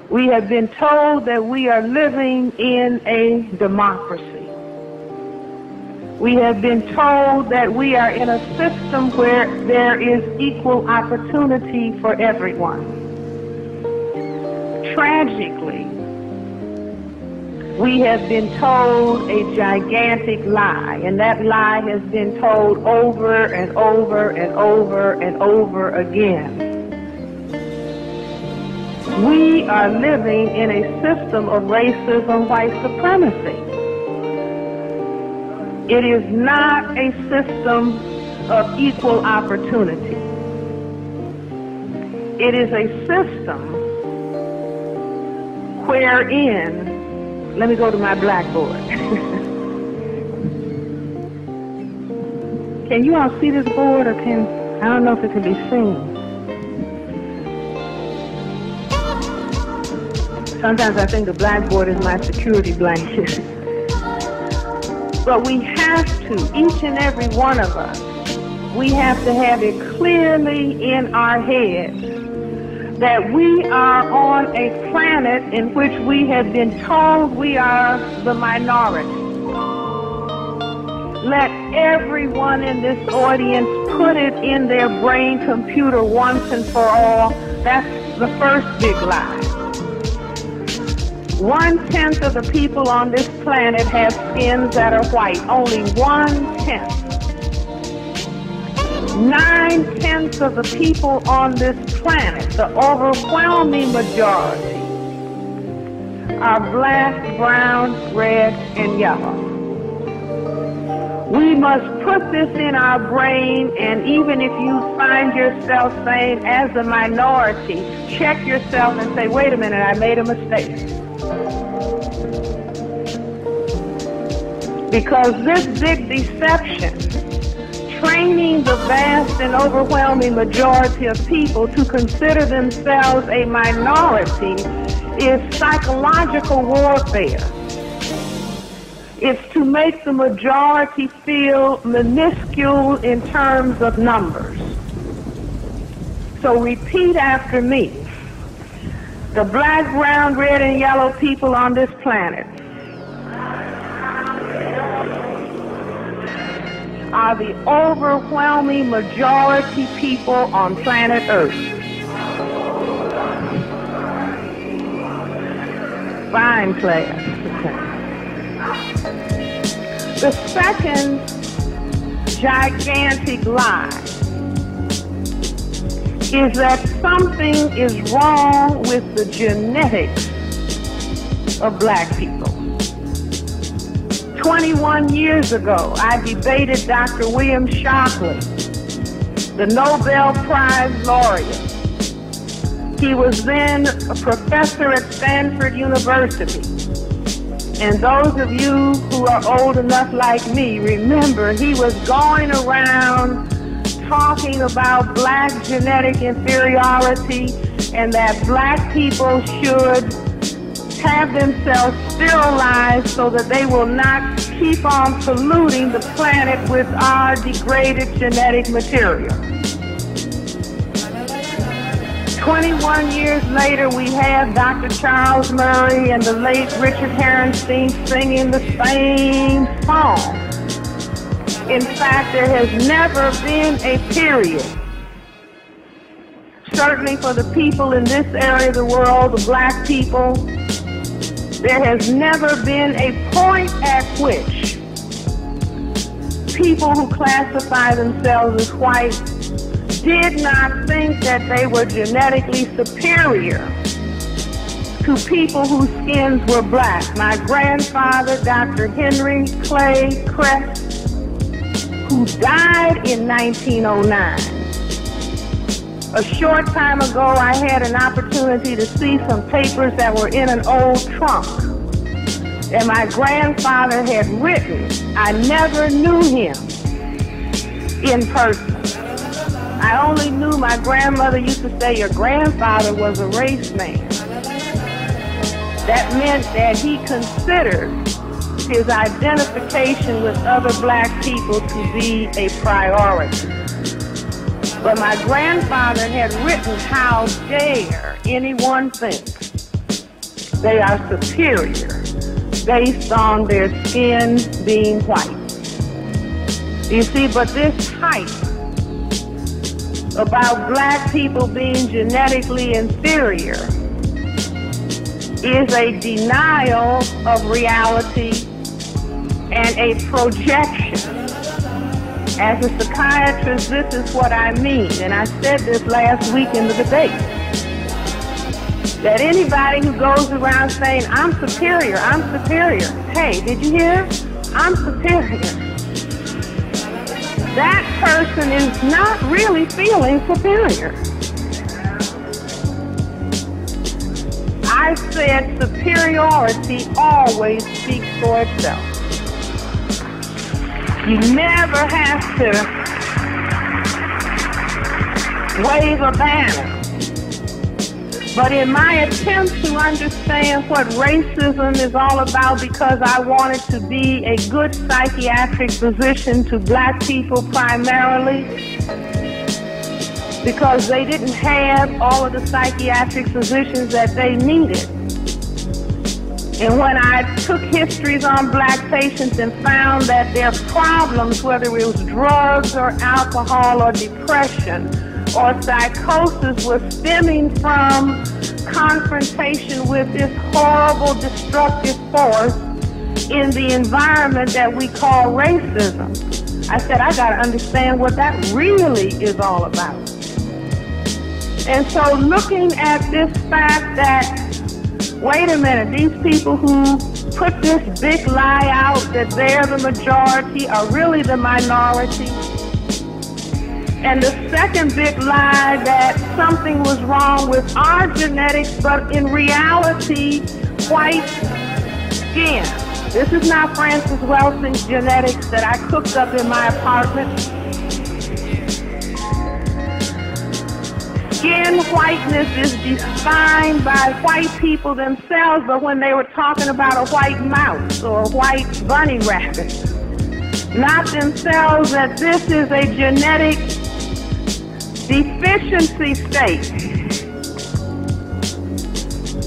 We have been told that we are living in a democracy. We have been told that we are in a system where there is equal opportunity for everyone. Tragically, we have been told a gigantic lie, and that lie has been told over and over and over and over again. We are living in a system of racism, white supremacy. It is not a system of equal opportunity. It is a system wherein, let me go to my blackboard. Can you all see this board, or I don't know if it can be seen. Sometimes I think the blackboard is my security blanket. But we have to, each and every one of us, we have to have it clearly in our heads that we are on a planet in which we have been told we are the minority. Let everyone in this audience put it in their brain computer once and for all. That's the first big lie. 1/10 of the people on this planet have skins that are white. Only 1/10. 9/10 of the people on this planet, the overwhelming majority, are black, brown, red, and yellow. We must put this in our brain, and even if you find yourself saying, as a minority, check yourself and say, wait a minute, I made a mistake. Because this big deception, training the vast and overwhelming majority of people to consider themselves a minority, is psychological warfare. It's to make the majority feel minuscule in terms of numbers. So repeat after me. The black, brown, red, and yellow people on this planet are the overwhelming majority people on planet Earth. Fine, class. The second gigantic lie is that something is wrong with the genetics of black people. 21 years ago, I debated Dr. William Shockley, the Nobel Prize laureate. He was then a professor at Stanford University. And those of you who are old enough like me remember he was going around talking about black genetic inferiority and that black people should have themselves sterilized so that they will not keep on polluting the planet with our degraded genetic material. 21 years later, we have Dr. Charles Murray and the late Richard Herrenstein singing the same song. In fact, there has never been a period, certainly for the people in this area of the world, the black people, there has never been a point at which people who classify themselves as white did not think that they were genetically superior to people whose skins were black. My grandfather, Dr. Henry Clay Cress, who died in 1909. A short time ago, I had an opportunity to see some papers that were in an old trunk. And my grandfather had written, I never knew him in person. I only knew my grandmother used to say your grandfather was a race man. That meant that he considered his identification with other black people to be a priority. But my grandfather had written, how dare anyone think they are superior based on their skin being white. You see, but this hype about black people being genetically inferior is a denial of reality and a projection. As a psychiatrist, this is what I mean, and I said this last week in the debate, that anybody who goes around saying, I'm superior, hey, did you hear? I'm superior. That person is not really feeling superior. I said superiority always speaks for itself. You never have to wave a banner. But in my attempt to understand what racism is all about, because I wanted to be a good psychiatric physician to black people primarily, because they didn't have all of the psychiatric physicians that they needed. And when I took histories on black patients and found that their problems, whether it was drugs or alcohol or depression or psychosis, was stemming from confrontation with this horrible destructive force in the environment that we call racism, I said, I got to understand what that really is all about. And so looking at this fact that, wait a minute, these people who put this big lie out that they're the majority are really the minority. And the second big lie that something was wrong with our genetics, but in reality, white skin. This is not Francis Welsin's genetics that I cooked up in my apartment. Skin whiteness is defined by white people themselves, but when they were talking about a white mouse or a white bunny rabbit, not themselves, that this is a genetic deficiency state.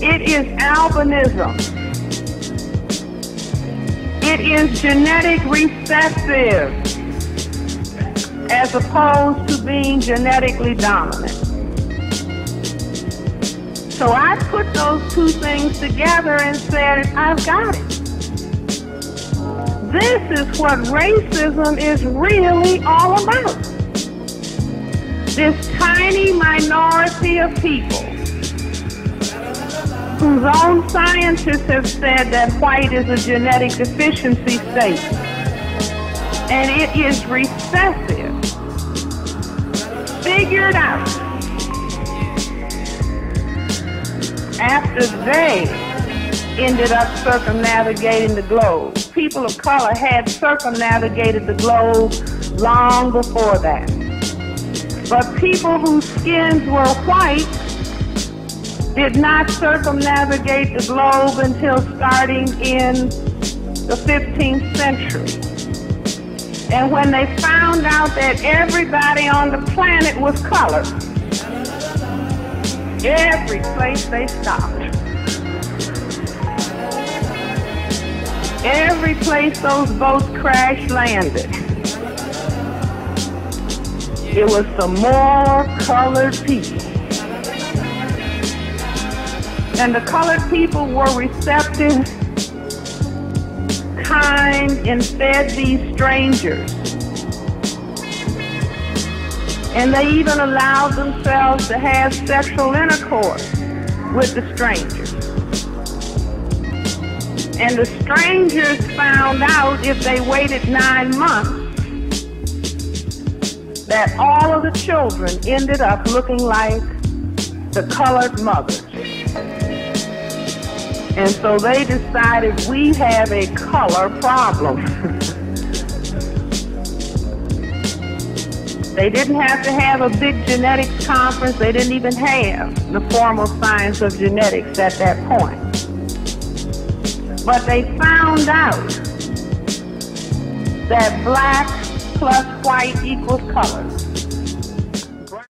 It is albinism. It is genetic recessive as opposed to being genetically dominant. So I put those two things together and said, I've got it. This is what racism is really all about. This tiny minority of people whose own scientists have said that white is a genetic deficiency state. And it is recessive. Figured out after they ended up circumnavigating the globe. People of color had circumnavigated the globe long before that. But people whose skins were white did not circumnavigate the globe until starting in the 15th century. And when they found out that everybody on the planet was colored, every place they stopped, every place those boats crash landed, it was some more colored people. And the colored people were receptive, kind, and fed these strangers. And they even allowed themselves to have sexual intercourse with the strangers. And the strangers found out, if they waited 9 months, that all of the children ended up looking like the colored mothers. And so they decided, we have a color problem. They didn't have to have a big genetics conference. They didn't even have the formal science of genetics at that point. But they found out that black plus white equals color.